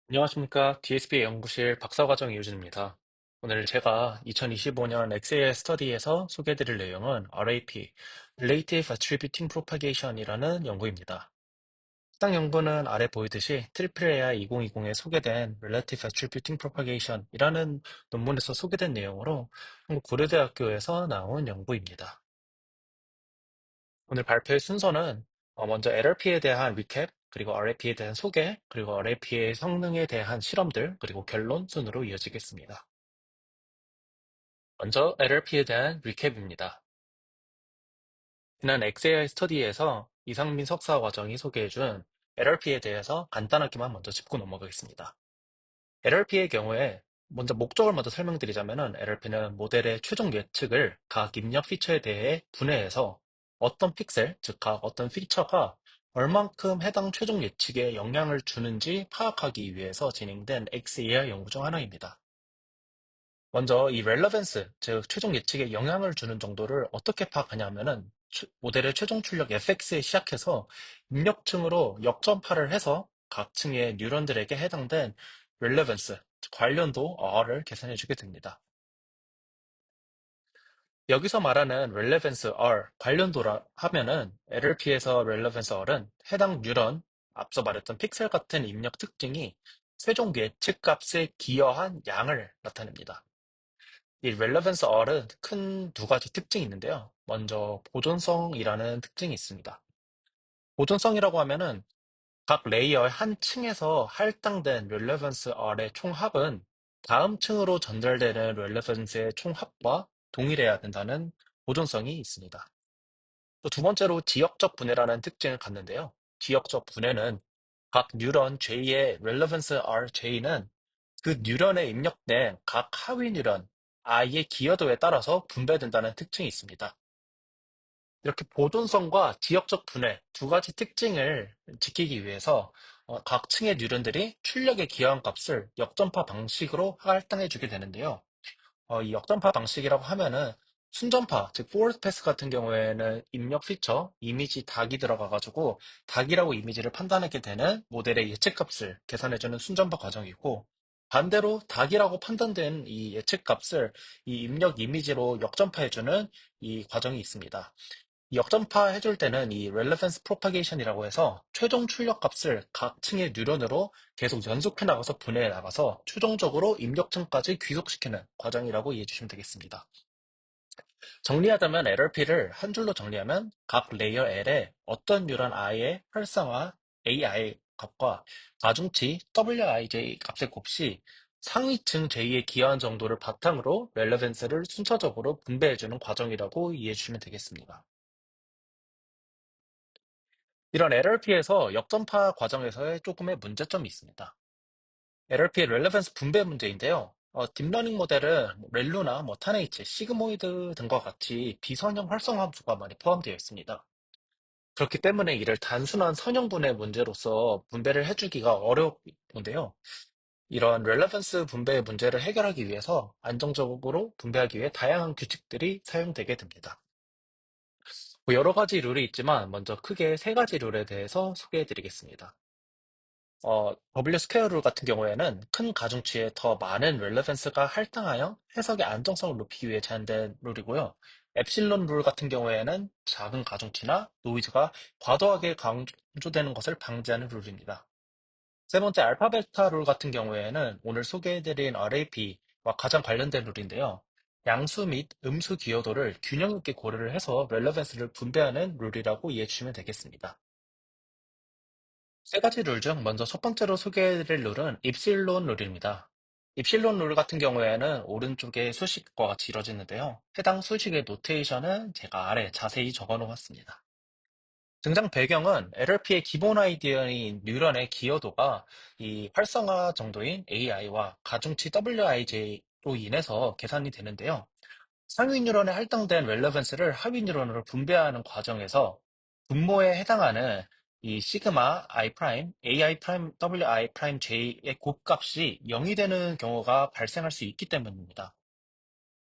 안녕하십니까. DSP 연구실 박사과정 이유진입니다. 오늘 제가 2025년 엑셀 스터디에서 소개해드릴 내용은 RAP, Relative Attributing Propagation이라는 연구입니다. 해당 연구는 아래 보이듯이 AAAI 2020에 소개된 Relative Attributing Propagation이라는 논문에서 소개된 내용으로 한국 고려대학교에서 나온 연구입니다. 오늘 발표의 순서는 먼저 LRP에 대한 리캡, 그리고 RAP에 대한 소개, 그리고 RAP의 성능에 대한 실험들, 그리고 결론 순으로 이어지겠습니다. 먼저 LRP에 대한 리캡입니다. 지난 XAI 스터디에서 이상민 석사 과정이 소개해준 LRP에 대해서 간단하게만 먼저 짚고 넘어가겠습니다. LRP의 경우에 먼저 목적을 먼저 설명드리자면은 LRP는 모델의 최종 예측을 각 입력 피처에 대해 분해해서 어떤 픽셀, 즉 각 어떤 피처가 얼만큼 해당 최종 예측에 영향을 주는지 파악하기 위해서 진행된 XAI 연구 중 하나입니다. 먼저 이 relevance, 즉 최종 예측에 영향을 주는 정도를 어떻게 파악하냐면은 모델의 최종 출력 fx에 시작해서 입력층으로 역전파를 해서 각 층의 뉴런들에게 해당된 relevance, 즉 관련도 R을 계산해주게 됩니다. 여기서 말하는 relevance R, 관련도라 하면은 LLP에서 relevance R은 해당 뉴런, 앞서 말했던 픽셀 같은 입력 특징이 최종 예측 값에 기여한 양을 나타냅니다. 이 relevance R은 큰 두 가지 특징이 있는데요. 먼저 보존성이라는 특징이 있습니다. 보존성이라고 하면은 각 레이어의 한 층에서 할당된 relevance R의 총합은 다음 층으로 전달되는 relevance의 총합과 동일해야 된다는 보존성이 있습니다. 또 두 번째로 지역적 분해라는 특징을 갖는데요. 지역적 분해는 각 뉴런 J의 relevance R J는 그 뉴런에 입력된 각 하위 뉴런 I의 기여도에 따라서 분배된다는 특징이 있습니다. 이렇게 보존성과 지역적 분해 두 가지 특징을 지키기 위해서 각 층의 뉴런들이 출력에 기여한 값을 역전파 방식으로 할당해주게 되는데요. 이 역전파 방식이라고 하면은 순전파, 즉 forward pass 같은 경우에는 입력 피처, 이미지 닭이 들어가가지고 닭이라고 이미지를 판단하게 되는 모델의 예측값을 계산해주는 순전파 과정이고, 반대로 닭이라고 판단된 이 예측값을 이 입력 이미지로 역전파해주는 이 과정이 있습니다. 이 역전파 해줄 때는 이 relevance propagation이라고 해서 최종 출력 값을 각 층의 뉴런으로 계속 연속해 나가서 분해해 나가서 최종적으로 입력층까지 귀속시키는 과정이라고 이해해 주시면 되겠습니다. 정리하자면 LRP를 한 줄로 정리하면 각 레이어 L에 어떤 뉴런 I의 활성화 AI 값과 가중치 WIJ 값의 곱이 상위층 J에 기여한 정도를 바탕으로 relevance를 순차적으로 분배해주는 과정이라고 이해해 주시면 되겠습니다. 이런 LLP에서 역전파 과정에서의 조금의 문제점이 있습니다. LLP의 렐레번스 분배 문제인데요. 딥러닝 모델은 렐루나 타네이츠, 시그모이드 등과 같이 비선형 활성 함수가 많이 포함되어 있습니다. 그렇기 때문에 이를 단순한 선형분해 문제로서 분배를 해주기가 어려운데요. 이런 렐레번스 분배 문제를 해결하기 위해서 안정적으로 분배하기 위해 다양한 규칙들이 사용되게 됩니다. 뭐 여러 가지 룰이 있지만 먼저 크게 세 가지 룰에 대해서 소개해 드리겠습니다. W 스퀘어 룰 같은 경우에는 큰 가중치에 더 많은 렐레번스가 할당하여 해석의 안정성을 높이기 위해 제한된 룰이고요. 엡실론 룰 같은 경우에는 작은 가중치나 노이즈가 과도하게 강조되는 것을 방지하는 룰입니다. 세 번째 알파 베타 룰 같은 경우에는 오늘 소개해드린 RAP와 가장 관련된 룰인데요. 양수 및 음수 기여도를 균형 있게 고려를 해서 렐레번스를 분배하는 룰이라고 이해해 주시면 되겠습니다. 세 가지 룰 중 먼저 첫 번째로 소개해드릴 룰은 입실론 룰입니다. 입실론 룰 같은 경우에는 오른쪽에 수식과 같이 이루어지는데요. 해당 수식의 노테이션은 제가 아래 자세히 적어 놓았습니다. 등장 배경은 LLP의 기본 아이디어인 뉴런의 기여도가 이 활성화 정도인 AI와 가중치 WIJ로 인해서 계산이 되는데요. 상위 뉴런에 할당된 렐레번스를 하위 뉴런으로 분배하는 과정에서 분모에 해당하는 이 시그마 I 프라임, AI 프라임, WI 프라임 J의 곱값이 0이 되는 경우가 발생할 수 있기 때문입니다.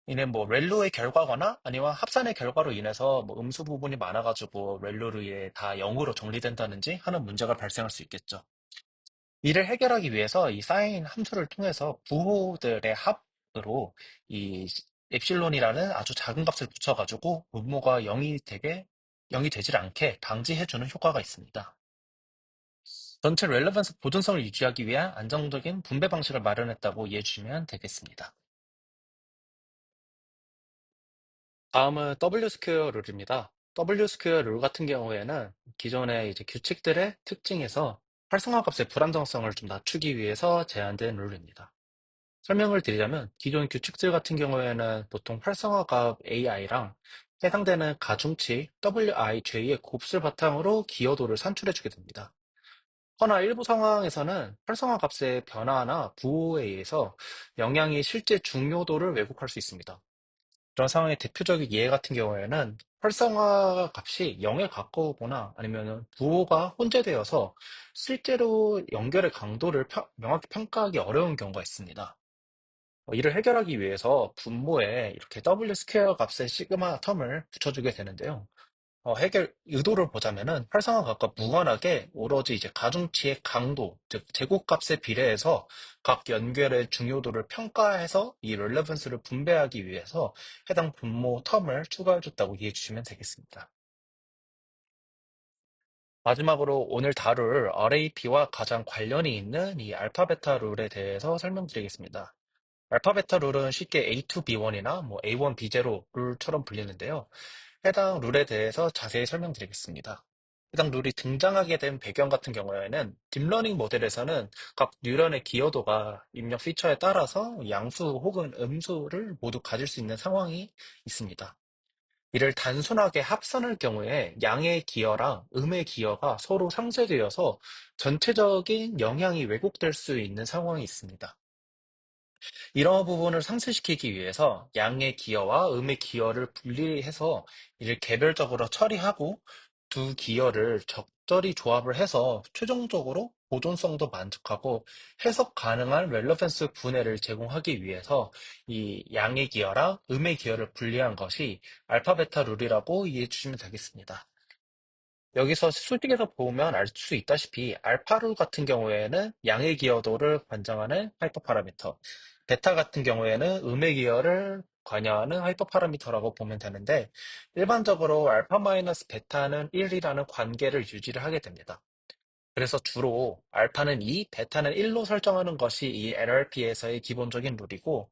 이는 렐로의 결과거나 아니면 합산의 결과로 인해서 음수 부분이 많아가지고 렐로를 다 0으로 정리된다든지 하는 문제가 발생할 수 있겠죠. 이를 해결하기 위해서 이 쌓인 함수를 통해서 부호들의 합으로 이 엡실론이라는 아주 작은 값을 붙여가지고 분모가 0이 되질 않게 방지해주는 효과가 있습니다. 전체 렐레번스 보존성을 유지하기 위한 안정적인 분배 방식을 마련했다고 이해해 주시면 되겠습니다. 다음은 W 스퀘어 룰입니다. W 스퀘어 룰 같은 경우에는 기존의 이제 규칙들의 특징에서 활성화 값의 불안정성을 좀 낮추기 위해서 제안된 룰입니다. 설명을 드리자면 기존 규칙들 같은 경우에는 보통 활성화 값 AI랑 해당되는 가중치 WIJ의 곱수를 바탕으로 기여도를 산출해주게 됩니다. 허나 일부 상황에서는 활성화 값의 변화나 부호에 의해서 영향이 실제 중요도를 왜곡할 수 있습니다. 이런 상황의 대표적인 예 같은 경우에는 활성화 값이 0에 가까우거나 아니면 부호가 혼재되어서 실제로 연결의 강도를 명확히 평가하기 어려운 경우가 있습니다. 이를 해결하기 위해서 분모에 이렇게 W 스퀘어 값의 시그마 텀을 붙여주게 되는데요. 해결 의도를 보자면은 활성화값과 무관하게 오로지 이제 가중치의 강도, 즉 제곱값에 비례해서 각 연결의 중요도를 평가해서 이 렐레번스를 분배하기 위해서 해당 분모 텀을 추가해줬다고 이해해 주시면 되겠습니다. 마지막으로 오늘 다룰 RAP와 가장 관련이 있는 이 알파 베타 룰에 대해서 설명드리겠습니다. 알파 베타 룰은 쉽게 A2B1이나 뭐 A1 B0 룰처럼 불리는데요. 해당 룰에 대해서 자세히 설명드리겠습니다. 해당 룰이 등장하게 된 배경 같은 경우에는 딥러닝 모델에서는 각 뉴런의 기여도가 입력 피처에 따라서 양수 혹은 음수를 모두 가질 수 있는 상황이 있습니다. 이를 단순하게 합산할 경우에 양의 기여랑 음의 기여가 서로 상쇄되어서 전체적인 영향이 왜곡될 수 있는 상황이 있습니다. 이러한 부분을 상쇄시키기 위해서 양의 기여와 음의 기여를 분리해서 이를 개별적으로 처리하고 두 기여를 적절히 조합을 해서 최종적으로 보존성도 만족하고 해석 가능한 렐러번스 분해를 제공하기 위해서 이 양의 기여랑 음의 기여를 분리한 것이 알파 베타 룰이라고 이해해 주시면 되겠습니다. 여기서 수식에서 보면 알 수 있다시피 알파룰 같은 경우에는 양의 기여도를 관장하는 하이퍼 파라미터, 베타 같은 경우에는 음의 기여를 관여하는 하이퍼 파라미터라고 보면 되는데 일반적으로 알파 마이너스 베타는 1이라는 관계를 유지를 하게 됩니다. 그래서 주로 알파는 2, 베타는 1로 설정하는 것이 이 LRP에서의 기본적인 룰이고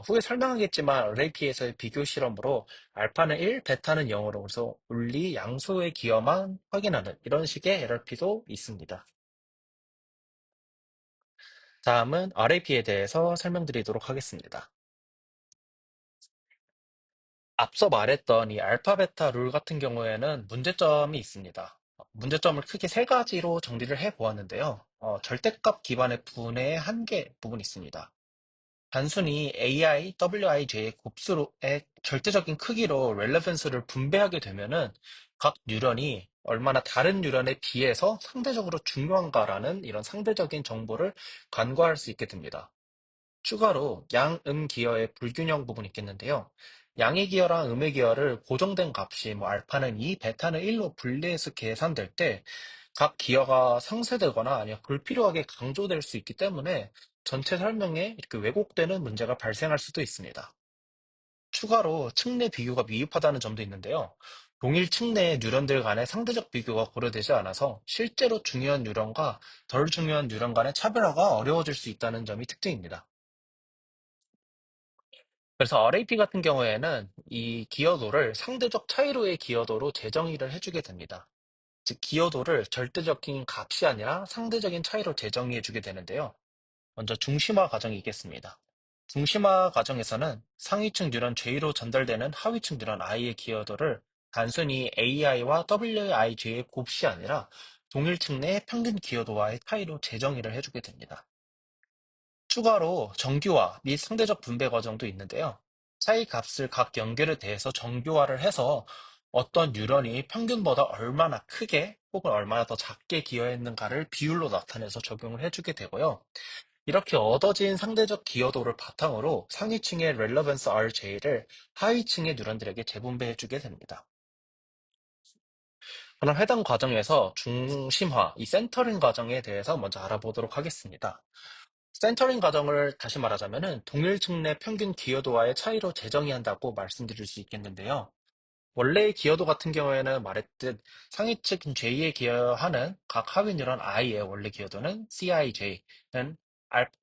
후에 설명하겠지만 RAP에서의 비교 실험으로 알파는 1, 베타는 0으로 그래서 물리 양수의 기여만 확인하는 이런 식의 LRP도 있습니다. 다음은 RAP에 대해서 설명드리도록 하겠습니다. 앞서 말했던 이 알파, 베타 룰 같은 경우에는 문제점이 있습니다. 문제점을 크게 세 가지로 정리를 해 보았는데요. 절대값 기반의 분해의 한계 부분이 있습니다. 단순히 AI, WIJ의 곱수로의 절대적인 크기로 렐레번스를 분배하게 되면은 각 뉴런이 얼마나 다른 뉴런에 비해서 상대적으로 중요한가라는 이런 상대적인 정보를 간과할 수 있게 됩니다. 추가로 양, 음 기여의 불균형 부분이 있겠는데요. 양의 기여랑 음의 기여를 고정된 값이 뭐 알파는 2, 베타는 1로 분리해서 계산될 때 각 기여가 상쇄되거나 아니면 불필요하게 강조될 수 있기 때문에 전체 설명에 이렇게 왜곡되는 문제가 발생할 수도 있습니다. 추가로 층내 비교가 미흡하다는 점도 있는데요. 동일 층내의 뉴런들 간의 상대적 비교가 고려되지 않아서 실제로 중요한 뉴런과 덜 중요한 뉴런 간의 차별화가 어려워질 수 있다는 점이 특징입니다. 그래서 RAP 같은 경우에는 이 기여도를 상대적 차이로의 기여도로 재정의를 해주게 됩니다. 즉, 기여도를 절대적인 값이 아니라 상대적인 차이로 재정의해주게 되는데요. 먼저 중심화 과정이 있겠습니다. 중심화 과정에서는 상위층 뉴런 J로 전달되는 하위층 뉴런 I의 기여도를 단순히 AI와 WIJ의 곱이 아니라 동일층 내 평균 기여도와의 차이로 재정의를 해주게 됩니다. 추가로 정규화 및 상대적 분배 과정도 있는데요. 차이 값을 각 연결에 대해서 정교화를 해서 어떤 뉴런이 평균보다 얼마나 크게 혹은 얼마나 더 작게 기여했는가를 비율로 나타내서 적용을 해주게 되고요. 이렇게 얻어진 상대적 기여도를 바탕으로 상위층의 Relevance RJ를 하위층의 뉴런들에게 재분배해주게 됩니다. 그럼 해당 과정에서 중심화, 이 센터링 과정에 대해서 먼저 알아보도록 하겠습니다. 센터링 과정을 다시 말하자면은 동일 층 내 평균 기여도와의 차이로 재정의 한다고 말씀드릴 수 있겠는데요. 원래의 기여도 같은 경우에는 말했듯 상위층 J에 기여하는 각 하위 뉴런 I의 원래 기여도는 CIJ는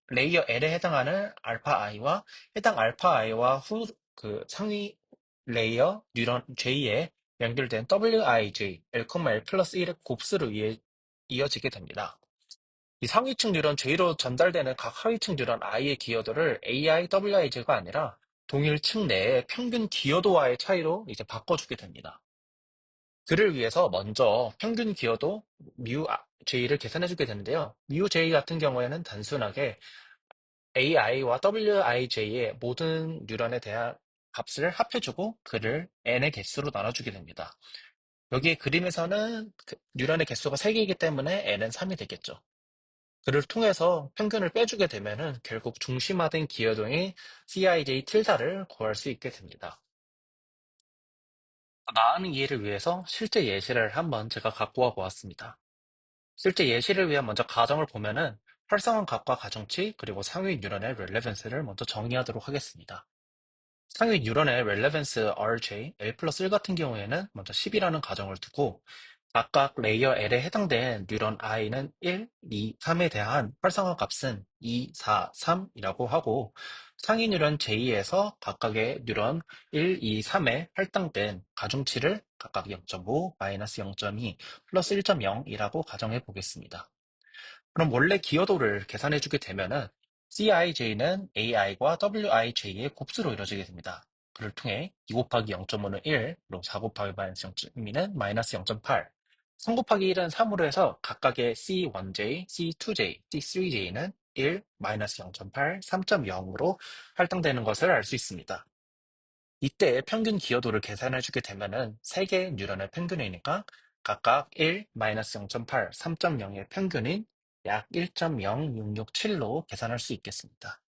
레이어 L에 해당하는 알파 I와 해당 알파 I와 그 상위 레이어 뉴런 J에 연결된 WIJ, L, L 플러스 1의 곱수로 이어지게 됩니다. 이 상위층 뉴런 J로 전달되는 각 하위층 뉴런 I의 기여도를 AI, WIJ가 아니라 동일 층 내의 평균 기여도와의 차이로 이제 바꿔주게 됩니다. 그를 위해서 먼저 평균 기여도 J를 계산해주게 되는데요. J 같은 경우에는 단순하게 AI와 WIJ의 모든 뉴런에 대한 값을 합해주고 그를 n의 개수로 나눠주게 됩니다. 여기 그림에서는 뉴런의 개수가 3개이기 때문에 n은 3이 되겠죠. 그를 통해서 평균을 빼주게 되면은 결국 중심화된 기여도인 CIJ 틸다를 구할 수 있게 됩니다. 나은 이해를 위해서 실제 예시를 한번 제가 갖고 와 보았습니다. 실제 예시를 위한 먼저 가정을 보면은 활성한 값과 가정치 그리고 상위 뉴런의 렐레번스를 먼저 정의하도록 하겠습니다. 상위 뉴런의 렐레번스 RJ, L 플러스 1 같은 경우에는 먼저 10이라는 가정을 두고 각각 레이어 L에 해당된 뉴런 I는 1, 2, 3에 대한 활성화 값은 2, 4, 3이라고 하고 상위 뉴런 J에서 각각의 뉴런 1, 2, 3에 할당된 가중치를 각각 0.5, 마이너스 0.2, 플러스 1.0이라고 가정해 보겠습니다. 그럼 원래 기여도를 계산해주게 되면은 CIJ는 AI과 WIJ의 곱수로 이루어지게 됩니다. 그를 통해 2 곱하기 0.5는 1로 4 곱하기 마이너스 0.2는 마이너스 0.8, 3 곱하기 1은 3으로 해서 각각의 C1J, C2J, C3J는 1, 마이너스 0.8, 3.0으로 할당되는 것을 알 수 있습니다. 이때 평균 기여도를 계산해주게 되면은 3개의 뉴런의 평균이니까 각각 1, 마이너스 0.8, 3.0의 평균인 약 1.0667로 계산할 수 있겠습니다.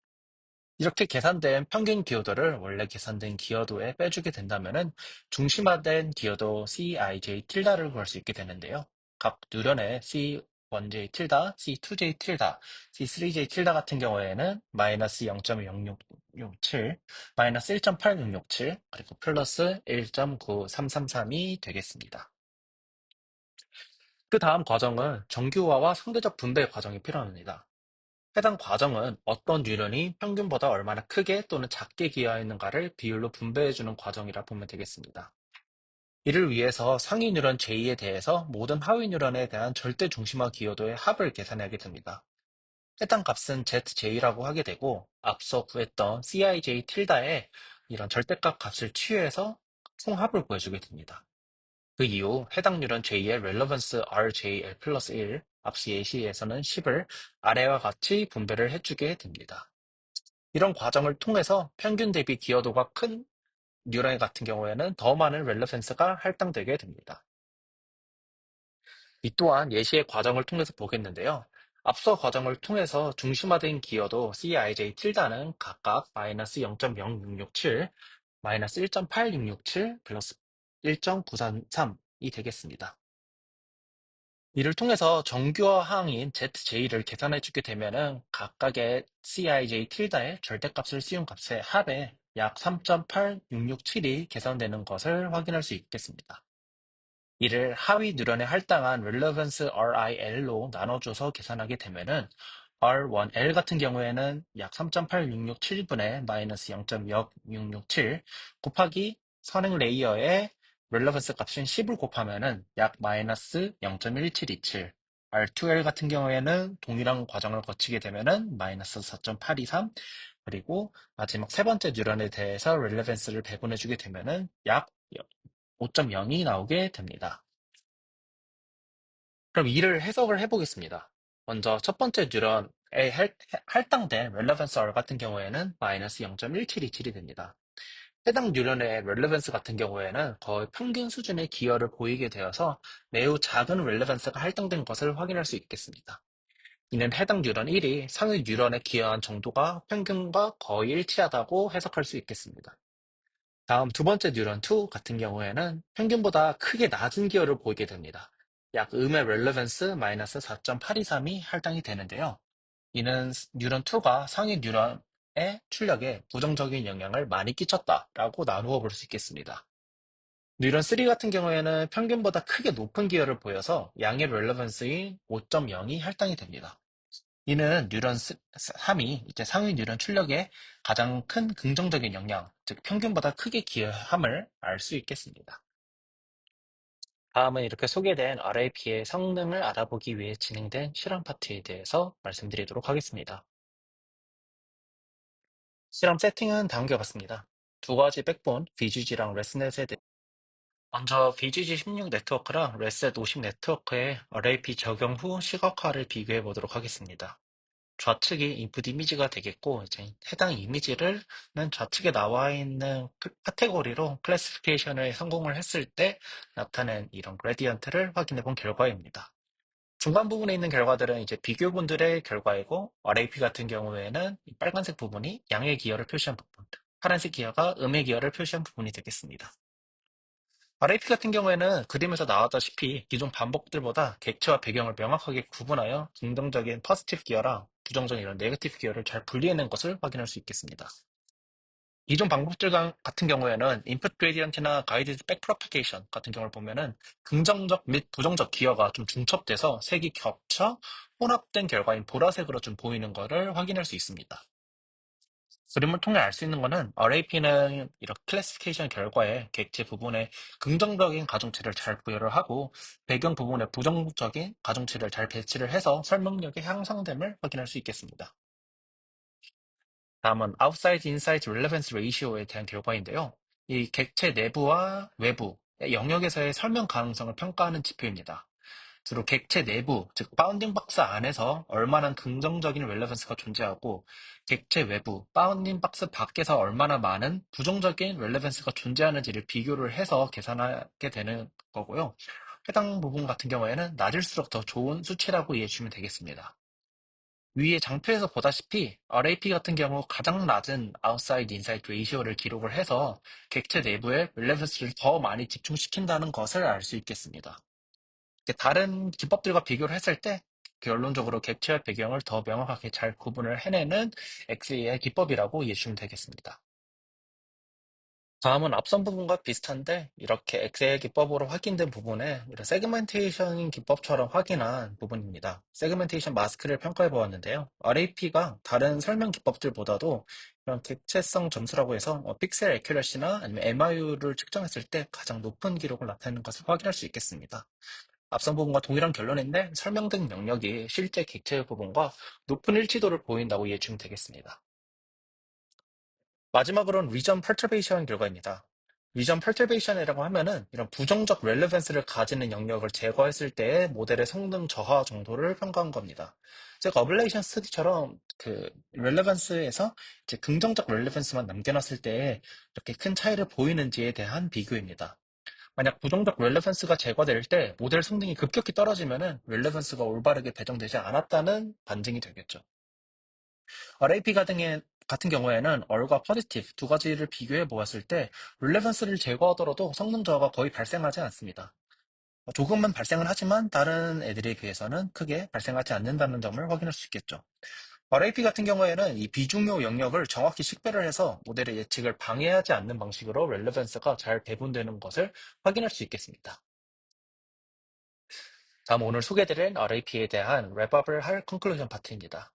이렇게 계산된 평균 기여도를 원래 계산된 기여도에 빼주게 된다면은 중심화된 기여도 CIJ 틸다를 구할 수 있게 되는데요. 각 누련의 C1J 틸다, C2J 틸다, C3J 틸다 같은 경우에는 마이너스 0.0667, 마이너스 1.8667, 그리고 플러스 1.9333이 되겠습니다. 그 다음 과정은 정규화와 상대적 분배 과정이 필요합니다. 해당 과정은 어떤 뉴런이 평균보다 얼마나 크게 또는 작게 기여했는가를 비율로 분배해주는 과정이라 보면 되겠습니다. 이를 위해서 상위 뉴런 J에 대해서 모든 하위 뉴런에 대한 절대 중심화 기여도의 합을 계산하게 됩니다. 해당 값은 ZJ라고 하게 되고 앞서 구했던 CIJ 틸다에 이런 절대값 값을 취해서 총합을 구해주게 됩니다. 그 이후 해당 뉴런 J의 렐러번스 RJL 플러스 1, 앞서 예시에서는 10을 아래와 같이 분배를 해주게 됩니다. 이런 과정을 통해서 평균 대비 기여도가 큰 뉴런 같은 경우에는 더 많은 렐러번스가 할당되게 됩니다. 이 또한 예시의 과정을 통해서 보겠는데요. 앞서 과정을 통해서 중심화된 기여도 CIJ 틸다는 각각 마이너스 0.0667, 마이너스 1.8667, 플러스 1.933이 되겠습니다. 이를 통해서 정규어 항인 ZJ를 계산해주게 되면은 각각의 CIJ 틸다의 절대값을 씌운 값의 합에 약 3.8667이 계산되는 것을 확인할 수 있겠습니다. 이를 하위 누런에 할당한 relevance RIL로 나눠줘서 계산하게 되면은 R1L 같은 경우에는 약 3.8667분의 마이너스 0.0667 곱하기 선행 레이어의 relevance 값인 10을 곱하면은 약 마이너스 0.1727. R2L 같은 경우에는 동일한 과정을 거치게 되면은 마이너스 4.823 그리고 마지막 세 번째 뉴런에 대해서 relevance를 배분해주게 되면은 약 5.0이 나오게 됩니다. 그럼 이를 해석을 해보겠습니다. 먼저 첫 번째 뉴런에 할당된 relevance R 같은 경우에는 마이너스 0.1727이 됩니다. 해당 뉴런의 relevance 같은 경우에는 거의 평균 수준의 기여를 보이게 되어서 매우 작은 relevance가 할당된 것을 확인할 수 있겠습니다. 이는 해당 뉴런 1이 상위 뉴런에 기여한 정도가 평균과 거의 일치하다고 해석할 수 있겠습니다. 다음 두 번째 뉴런 2 같은 경우에는 평균보다 크게 낮은 기여를 보이게 됩니다. 약 음의 렐레번스 마이너스 4.823이 할당이 되는데요. 이는 뉴런 2가 상위 뉴런의 출력에 부정적인 영향을 많이 끼쳤다라고 나누어 볼 수 있겠습니다. 뉴런 3 같은 경우에는 평균보다 크게 높은 기여를 보여서 양의 렐레번스인 5.0이 할당이 됩니다. 이는 뉴런 3이 이제 상위 뉴런 출력에 가장 큰 긍정적인 영향, 즉 평균보다 크게 기여함을 알 수 있겠습니다. 다음은 이렇게 소개된 RAP의 성능을 알아보기 위해 진행된 실험 파트에 대해서 말씀드리도록 하겠습니다. 실험 세팅은 다음과 같습니다. 두 가지 백본, BGG랑 레스넷에 대해 먼저 BGG16 네트워크랑 레셋50 네트워크의 RAP 적용 후 시각화를 비교해 보도록 하겠습니다. 좌측이 인풋 이미지가 되겠고, 이제 해당 이미지를 좌측에 나와 있는 카테고리로 클래시피케이션을 성공을 했을 때 나타낸 이런 그레디언트를 확인해 본 결과입니다. 중간 부분에 있는 결과들은 이제 비교분들의 결과이고, RAP 같은 경우에는 이 빨간색 부분이 양의 기여를 표시한 부분, 파란색 기여가 음의 기여를 표시한 부분이 되겠습니다. RAP 같은 경우에는 그림에서 나왔다시피 기존 반복들보다 객체와 배경을 명확하게 구분하여 긍정적인 포지티브 기어랑 부정적인 이런 네거티브 기어를 잘 분리해낸 것을 확인할 수 있겠습니다. 기존 방법들 같은 경우에는 인풋 그레디언트나 가이디드 백 프로파게이션 같은 경우를 보면은 긍정적 및 부정적 기어가 좀 중첩돼서 색이 겹쳐 혼합된 결과인 보라색으로 좀 보이는 것을 확인할 수 있습니다. 그림을 통해 알 수 있는 거는 RAP는 이렇게 클래시피케이션 결과에 객체 부분에 긍정적인 가중치를 잘 부여를 하고 배경 부분에 부정적인 가중치를 잘 배치를 해서 설명력의 향상됨을 확인할 수 있겠습니다. 다음은 outside inside relevance ratio에 대한 결과인데요. 이 객체 내부와 외부의 영역에서의 설명 가능성을 평가하는 지표입니다. 주로 객체 내부, 즉 바운딩 박스 안에서 얼마나 긍정적인 렐레번스가 존재하고 객체 외부, 바운딩 박스 밖에서 얼마나 많은 부정적인 렐레번스가 존재하는지를 비교를 해서 계산하게 되는 거고요. 해당 부분 같은 경우에는 낮을수록 더 좋은 수치라고 이해해 주시면 되겠습니다. 위에 장표에서 보다시피 RAP 같은 경우 가장 낮은 outside inside 레이시오를 기록을 해서 객체 내부에 렐레번스를 더 많이 집중시킨다는 것을 알 수 있겠습니다. 다른 기법들과 비교를 했을 때 결론적으로 객체와 배경을 더 명확하게 잘 구분을 해내는 XA의 기법이라고 이해주시면 되겠습니다. 다음은 앞선 부분과 비슷한데 이렇게 XA의 기법으로 확인된 부분에 이런 세그멘테이션 기법처럼 확인한 부분입니다. 세그멘테이션 마스크를 평가해 보았는데요. RAP가 다른 설명 기법들보다도 이런 객체성 점수라고 해서 픽셀 애큐러시나 아니면 MIU를 측정했을 때 가장 높은 기록을 나타내는 것을 확인할 수 있겠습니다. 앞선 부분과 동일한 결론인데 설명된 영역이 실제 객체 부분과 높은 일치도를 보인다고 이해해주면 되겠습니다. 마지막으로는 리전 퍼터베이션 결과입니다. 리전 퍼터베이션이라고 하면은 이런 부정적 렐레번스를 가지는 영역을 제거했을 때의 모델의 성능 저하 정도를 평가한 겁니다. 즉 어블레이션 스터디처럼 그 렐레번스에서 이제 긍정적 렐레번스만 남겨놨을 때 이렇게 큰 차이를 보이는지에 대한 비교입니다. 만약 부정적 렐레번스가 제거될 때 모델 성능이 급격히 떨어지면은 렐레번스가 올바르게 배정되지 않았다는 반증이 되겠죠. RAP 같은 경우에는 얼과 포지티브 두 가지를 비교해 보았을 때 렐레번스를 제거하더라도 성능 저하가 거의 발생하지 않습니다. 조금은 발생을 하지만 다른 애들에 비해서는 크게 발생하지 않는다는 점을 확인할 수 있겠죠. RAP 같은 경우에는 이 비중요 영역을 정확히 식별을 해서 모델의 예측을 방해하지 않는 방식으로 렐레번스가 잘 배분되는 것을 확인할 수 있겠습니다. 다음 오늘 소개드린 RAP에 대한 랩업을 할 컨클루전 파트입니다.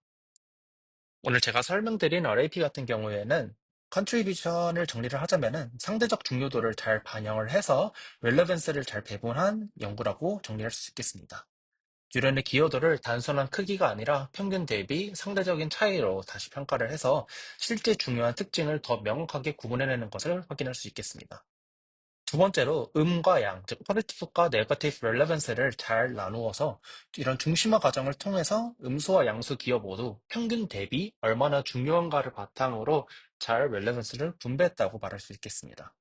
오늘 제가 설명드린 RAP 같은 경우에는 컨트리뷰션을 정리를 하자면은 상대적 중요도를 잘 반영을 해서 렐레번스를 잘 배분한 연구라고 정리할 수 있겠습니다. 뉴런의 기여도를 단순한 크기가 아니라 평균 대비 상대적인 차이로 다시 평가를 해서 실제 중요한 특징을 더 명확하게 구분해내는 것을 확인할 수 있겠습니다. 두 번째로 음과 양, 즉 포지티브과 네거티브 렐레번스를 잘 나누어서 이런 중심화 과정을 통해서 음수와 양수 기업 모두 평균 대비 얼마나 중요한가를 바탕으로 잘 렐레번스를 분배했다고 말할 수 있겠습니다.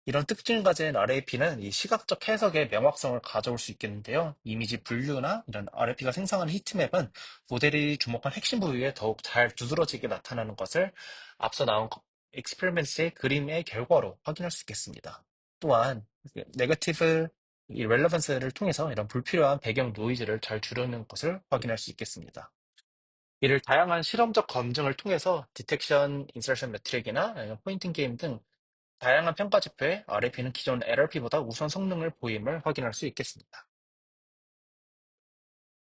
이런 특징을 가진 RAP는 이 시각적 해석의 명확성을 가져올 수 있겠는데요. 이미지 분류나 이런 RAP가 생성하는 히트맵은 모델이 주목한 핵심 부위에 더욱 잘 두드러지게 나타나는 것을 앞서 나온 익스페리먼트의 그림의 결과로 확인할 수 있겠습니다. 또한 네거티브 이 렐러번스를 통해서 이런 불필요한 배경 노이즈를 잘 줄이는 것을 확인할 수 있겠습니다. 이를 다양한 실험적 검증을 통해서 디텍션, 인서션 매트릭이나 포인팅 게임 등 다양한 평가 지표에 RAP는 기존 LRP보다 우선 성능을 보임을 확인할 수 있겠습니다.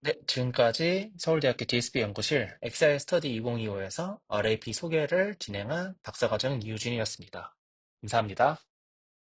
네, 지금까지 서울대학교 DSP 연구실 XI 스터디 2025에서 RAP 소개를 진행한 박사과정 이유진이었습니다. 감사합니다.